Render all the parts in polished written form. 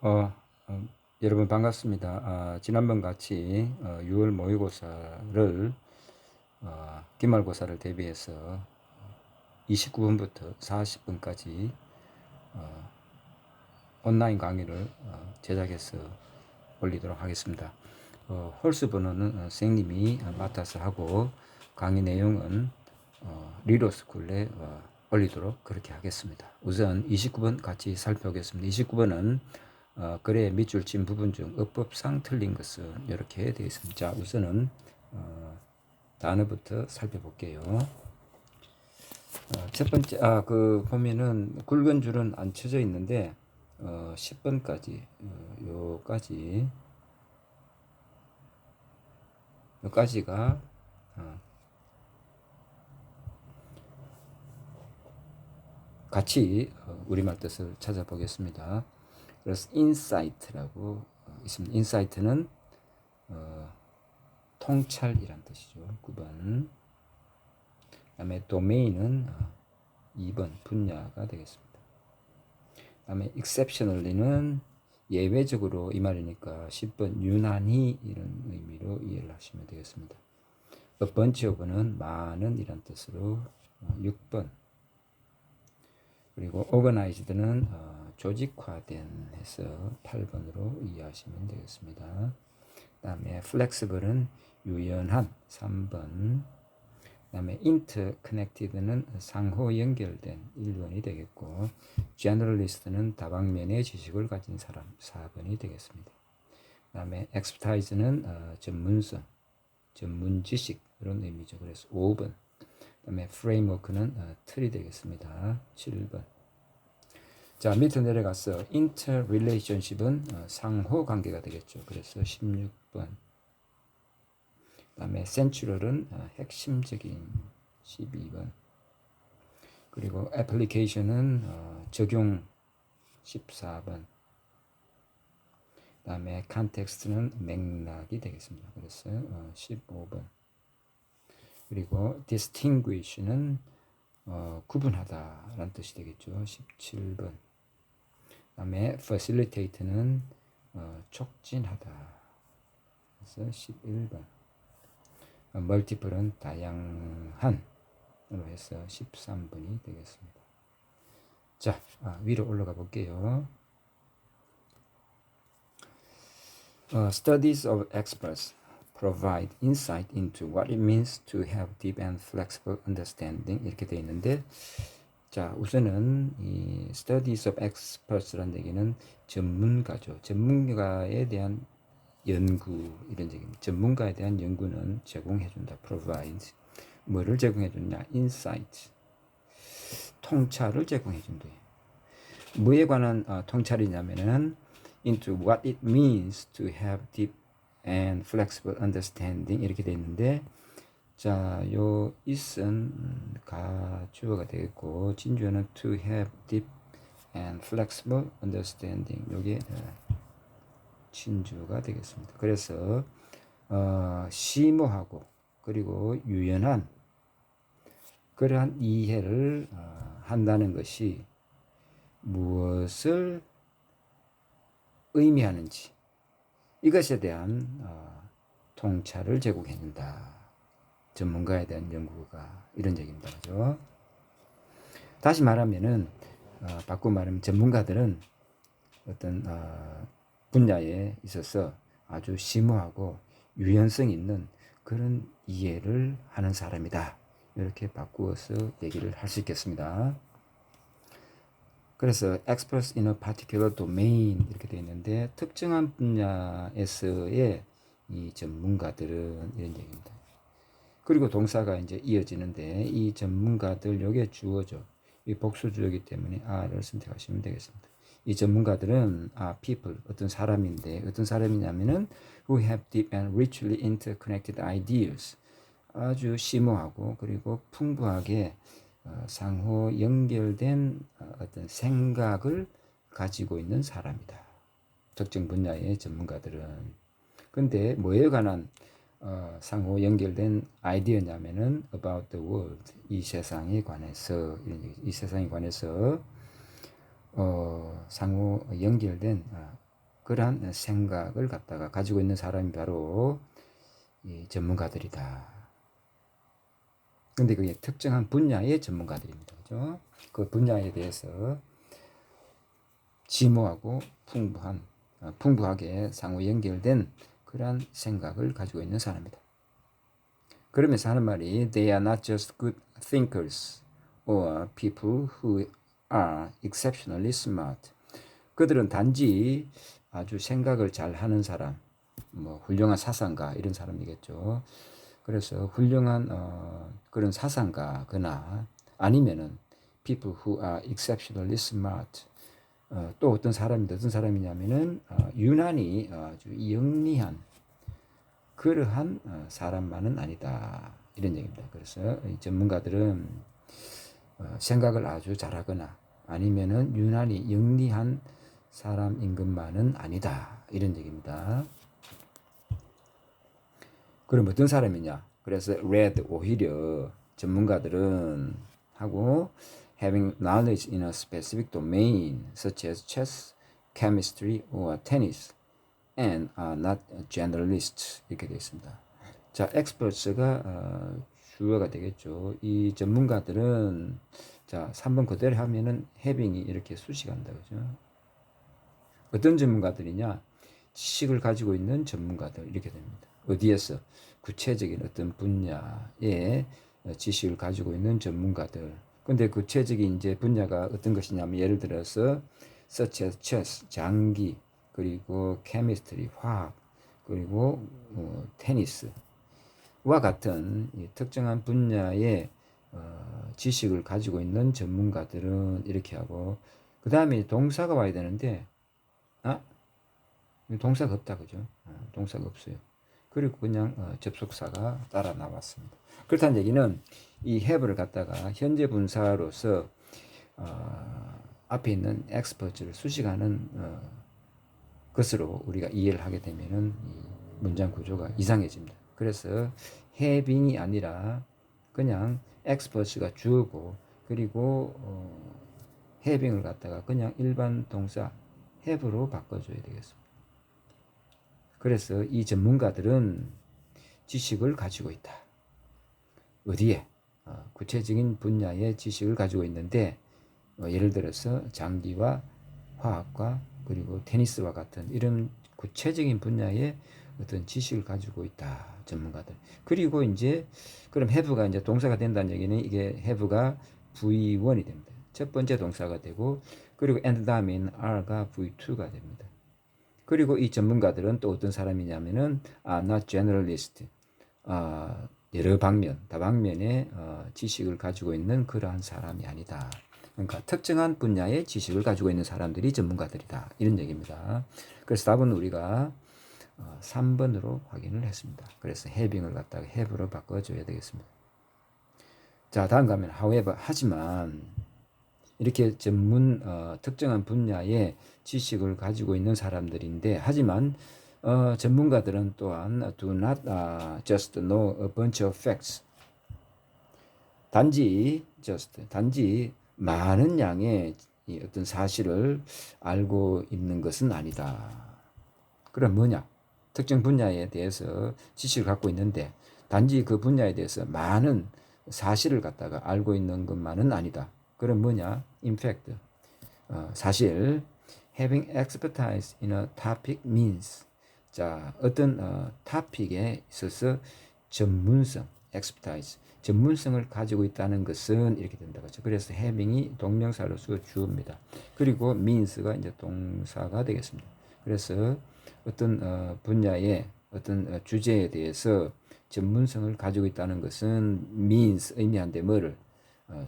어, 어, 여러분 반갑습니다. 지난번 같이 6월 모의고사를 기말고사를 대비해서 29분부터 40분까지 온라인 강의를 제작해서 올리도록 하겠습니다. 홀수 번호는 선생님이 맡아서 하고 강의 내용은 리더스쿨에 올리도록 그렇게 하겠습니다. 우선 29번 같이 살펴보겠습니다. 29번은 글의 밑줄 친 부분 중 어법상 틀린 것은 이렇게 되어 있습니다. 자, 우선은 단어부터 살펴볼게요. 첫 번째, 보면은 굵은 줄은 안 쳐져 있는데 10번까지 요까지가 같이 우리말 뜻을 찾아보겠습니다. 그래서 insight라고 있습니다. insight는 통찰이란 뜻이죠. 9번. 그다음에 domain은 2번 분야가 되겠습니다. 그다음에 exceptionally는 예외적으로 이 말이니까 10번 유난히 이런 의미로 이해를 하시면 되겠습니다. a bunch of는 많은 이란 뜻으로 6번. 그리고 organized는 조직화된 해서 8번으로 이해하시면 되겠습니다. 그 다음에 flexible은 유연한 3번. 그 다음에 interconnected는 상호 연결된 1번이 되겠고, generalist는 다방면의 지식을 가진 사람 4번이 되겠습니다. 그 다음에 expertise는 전문성, 전문 지식 이런 의미죠. 그래서 5번. 그 다음에 framework는 틀이 되겠습니다. 7번. 자, 밑으로 내려가서 interrelationship은 상호 관계가 되겠죠. 그래서 16번. 그 다음에 central은 핵심적인 12번. 그리고 application은 적용 14번. 그 다음에 context는 맥락이 되겠습니다. 그래서 15번. 그리고 distinguish는 구분하다 라는 뜻이 되겠죠. 17번. 그 다음에 facilitate는 촉진하다. 그래서 11번. multiple은 다양한 으로 해서 13번이 되겠습니다. 자, 위로 올라가 볼게요. Studies of experts provide insight into what it means to have deep and flexible understanding 이렇게 되어 있는데, 자, 우선은 이 studies of experts라는 얘기는 전문가죠. 전문가에 대한 연구 이런 얘기입니다. 전문가에 대한 연구는 제공해준다. provide 뭐를 제공해주냐? insight 통찰을 제공해준다. 뭐에 관한 통찰이냐면은 into what it means to have deep and flexible understanding 이렇게 되어 있는데, 자, 요 is은 가주어가 되겠고 진주어는 to have deep and flexible understanding 요게 진주가 되겠습니다. 그래서 심오하고 그리고 유연한 그러한 이해를 한다는 것이 무엇을 의미하는지 이것에 대한 통찰을 제공해준다. 전문가에 대한 연구가 이런 얘기입니다. 그죠? 다시 말하면은 바꿔 말하면 전문가들은 어떤 분야에 있어서 아주 심오하고 유연성 있는 그런 이해를 하는 사람이다. 이렇게 바꾸어서 얘기를 할 수 있겠습니다. 그래서 experts in a particular domain 이렇게 되어 있는데, 특정한 분야에서의 이 전문가들은 이런 얘기입니다. 그리고 동사가 이제 이어지는데, 이 전문가들 요게 주어죠. 이 복수주어이기 때문에 are를 선택하시면 되겠습니다. 이 전문가들은 people 어떤 사람인데, 어떤 사람이냐면은 who have deep and richly interconnected ideas 아주 심오하고 그리고 풍부하게 상호 연결된 어떤 생각을 가지고 있는 사람이다. 특정 분야의 전문가들은. 근데 뭐에 관한 상호 연결된 아이디어냐면은 about the world 이 세상에 관해서 이 세상에 관해서 상호 연결된 그러한 생각을 갖다가 가지고 있는 사람이 바로 이 전문가들이다. 근데 그게 특정한 분야의 전문가들입니다. 그죠? 그 분야에 대해서 심오하고 풍부하게 상호 연결된 그러한 생각을 가지고 있는 사람이다. 그러면서 하는 말이 They are not just good thinkers or people who are exceptionally smart. 그들은 단지 아주 생각을 잘하는 사람, 뭐 훌륭한 사상가 이런 사람이겠죠. 그래서 훌륭한 그런 사상가거나 아니면은 people who are exceptionally smart. 또 어떤 사람이냐면은 유난히 아주 영리한 그러한 사람만은 아니다 이런 얘기입니다. 그래서 이 전문가들은 생각을 아주 잘하거나 아니면은 유난히 영리한 사람인 것만은 아니다 이런 얘기입니다. 그럼 어떤 사람이냐? 그래서 read 오히려 전문가들은 하고 having knowledge in a specific domain such as chess, chemistry or tennis and are not generalists 이렇게 되어 있습니다. 자, experts가 주어가 되겠죠. 이 전문가들은 자 3번 그대로 하면은 having이 이렇게 수식한다 그죠? 어떤 전문가들이냐? 지식을 가지고 있는 전문가들 이렇게 됩니다. 어디에서? 구체적인 어떤 분야의 지식을 가지고 있는 전문가들. 근데 구체적인 이제 분야가 어떤 것이냐면 예를 들어서 such as chess, 장기, 그리고 chemistry, 화학, 그리고 테니스와 같은 특정한 분야의 지식을 가지고 있는 전문가들은 이렇게 하고 그 다음에 동사가 와야 되는데 동사가 없다 그죠? 동사가 없어요. 그리고 그냥 접속사가 따라 나왔습니다. 그렇다는 얘기는 이 have를 갖다가 현재 분사로서 앞에 있는 expert를 수식하는 것으로 우리가 이해를 하게 되면은 이 문장 구조가 이상해집니다. 그래서 having이 아니라 그냥 expert가 주어고 그리고 having을 갖다가 그냥 일반 동사 have로 바꿔줘야 되겠습니다. 그래서 이 전문가들은 지식을 가지고 있다. 어디에? 구체적인 분야의 지식을 가지고 있는데 예를 들어서 장기와 화학과 그리고 테니스와 같은 이런 구체적인 분야의 어떤 지식을 가지고 있다. 전문가들. 그리고 이제 그럼 have가 이제 동사가 된다는 얘기는 이게 have가 V1이 됩니다. 첫 번째 동사가 되고 그리고 and 다음에는 are가 V2가 됩니다. 그리고 이 전문가들은 또 어떤 사람이냐면은 not generalist, 여러 방면, 다방면의 지식을 가지고 있는 그러한 사람이 아니다. 그러니까 특정한 분야의 지식을 가지고 있는 사람들이 전문가들이다. 이런 얘기입니다. 그래서 답은 우리가 3번으로 확인을 했습니다. 그래서 having을 갖다가 have로 바꿔줘야 되겠습니다. 자, 다음 가면 however, 하지만 이렇게 특정한 분야의 지식을 가지고 있는 사람들인데 하지만 전문가들은 또한 do not just know a bunch of facts. 단지 많은 양의 어떤 사실을 알고 있는 것은 아니다. 그럼 뭐냐? 특정 분야에 대해서 지식을 갖고 있는데 단지 그 분야에 대해서 많은 사실을 갖다가 알고 있는 것만은 아니다. 그럼 뭐냐? In fact, 사실 having expertise in a topic means 자 어떤 topic에 있어서 전문성, expertise, 전문성을 가지고 있다는 것은 이렇게 된다 그렇죠. 그래서 having이 동명사로서 주어입니다. 그리고 means가 이제 동사가 되겠습니다. 그래서 어떤 분야의 어떤 주제에 대해서 전문성을 가지고 있다는 것은 means 의미한데 뭐를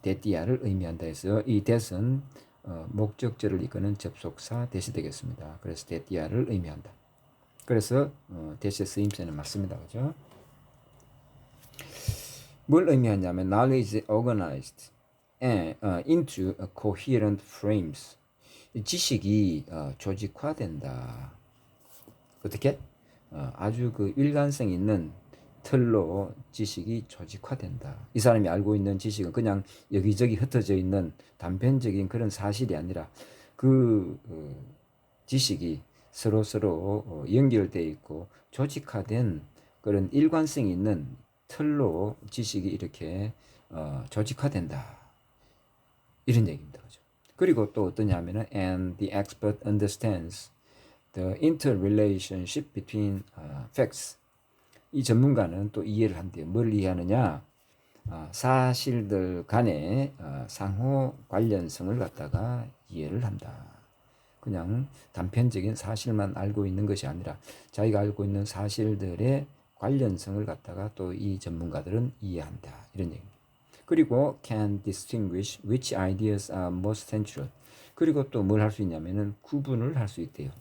대띠아를 의미한다 해서 이 that은 목적절을 이끄는 접속사 that이 되겠습니다. 그래서 대띠아를 의미한다. 그래서 that의 쓰임새는 맞습니다. 그죠? 뭘 의미하냐면 knowledge is organized into coherent frames. 지식이 조직화된다. 어떻게? 아주 그 일관성 있는 틀로 지식이 조직화된다. 이 사람이 알고 있는 지식은 그냥 여기저기 흩어져 있는 단편적인 그런 사실이 아니라 그 지식이 서로 연결되어 있고 조직화된 그런 일관성 있는 틀로 지식이 이렇게 조직화된다. 이런 얘기입니다. 그죠? 그리고 또 어떠냐면은 and the expert understands the interrelationship between facts. 이 전문가는 또 이해를 한대요. 뭘 이해하느냐? 사실들 간의 상호 관련성을 갖다가 이해를 한다. 그냥 단편적인 사실만 알고 있는 것이 아니라 자기가 알고 있는 사실들의 관련성을 갖다가 또 이 전문가들은 이해한다. 이런 얘기입니다. 그리고 can distinguish which ideas are most central. 그리고 또 뭘 할 수 있냐면은 구분을 할 수 있대요.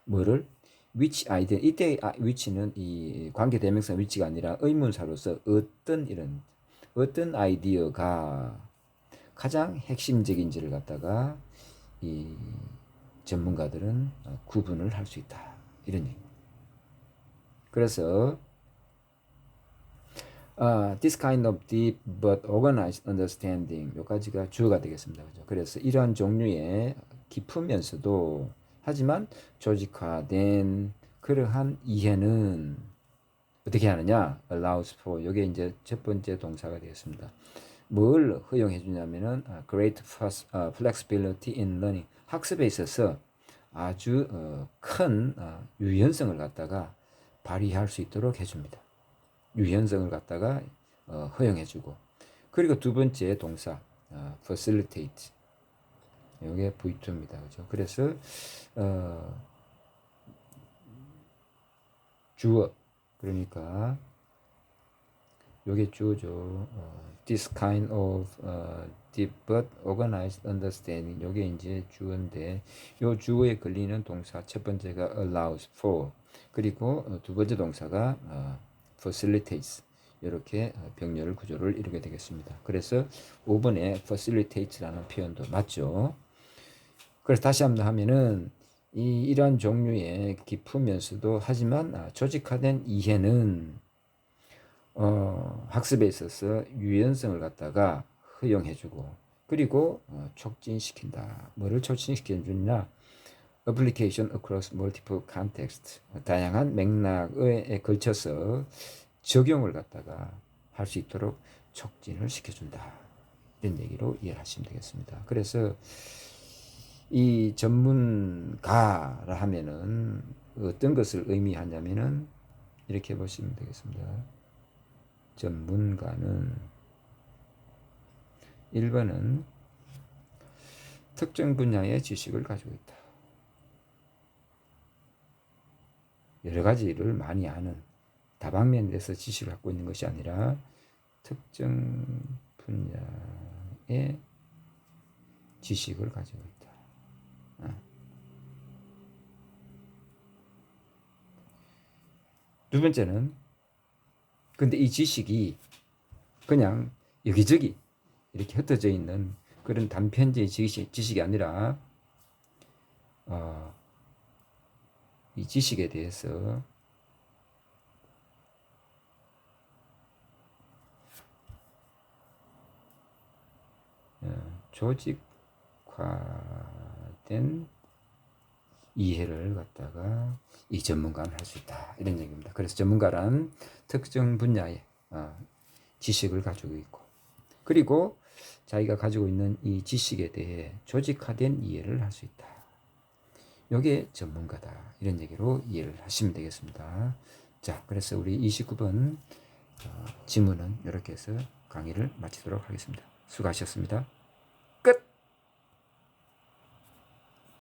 뭐를? which idea. 이때 which는 이 관계 대명사 which가 아니라 의문사로서 어떤 아이디어가 가장 핵심적인지를 갖다가 이 전문가들은 구분을 할 수 있다. 이런 얘기. 그래서 this kind of deep but organized understanding 몇 가지가 주어가 되겠습니다. 그죠? 그래서 이러한 종류의 깊으면서도 하지만 조직화된 그러한 이해는 어떻게 하느냐? allows for. 이게 이제 첫 번째 동사가 되겠습니다. 뭘 허용해 주냐면은 great flexibility in learning. 학습에 있어서 아주 큰 유연성을 갖다가 발휘할 수 있도록 해줍니다. 유연성을 갖다가 허용해주고, 그리고 두 번째 동사 facilitate. 이게 V2입니다. 그죠? 그래서 주어, 그러니까 요게 주어죠. This kind of deep but organized understanding. 요게 이제 주어인데, 요 주어에 걸리는 동사 첫 번째가 allows for, 그리고 두 번째 동사가 facilitates. 이렇게 병렬 구조를 이루게 되겠습니다. 그래서 5번에 facilitate라는 표현도 맞죠. 그래서 다시 한번 하면은 이러한 종류의 깊으면서도 하지만 조직화된 이해는 학습에 있어서 유연성을 갖다가 허용해주고, 그리고 촉진시킨다. 뭐를 촉진시켜주냐? Application across multiple contexts. 다양한 맥락에 걸쳐서 적용을 갖다가 할 수 있도록 촉진을 시켜준다. 이런 얘기로 이해하시면 되겠습니다. 그래서 이 전문가라 하면은 어떤 것을 의미하냐면은 이렇게 보시면 되겠습니다. 전문가는 1번은 특정 분야의 지식을 가지고 있다. 여러 가지를 많이 아는, 다방면에서 지식을 갖고 있는 것이 아니라 특정 분야의 지식을 가지고 있다. 두 번째는 근데 이 지식이 그냥 여기저기 이렇게 흩어져 있는 그런 단편적인 지식이 아니라 이 지식에 대해서 조직화된 이해를 갖다가 이 전문가는 할 수 있다. 이런 얘기입니다. 그래서 전문가란 특정 분야의 지식을 가지고 있고, 그리고 자기가 가지고 있는 이 지식에 대해 조직화된 이해를 할 수 있다. 이게 전문가다. 이런 얘기로 이해를 하시면 되겠습니다. 자, 그래서 우리 29번 지문은 이렇게 해서 강의를 마치도록 하겠습니다. 수고하셨습니다.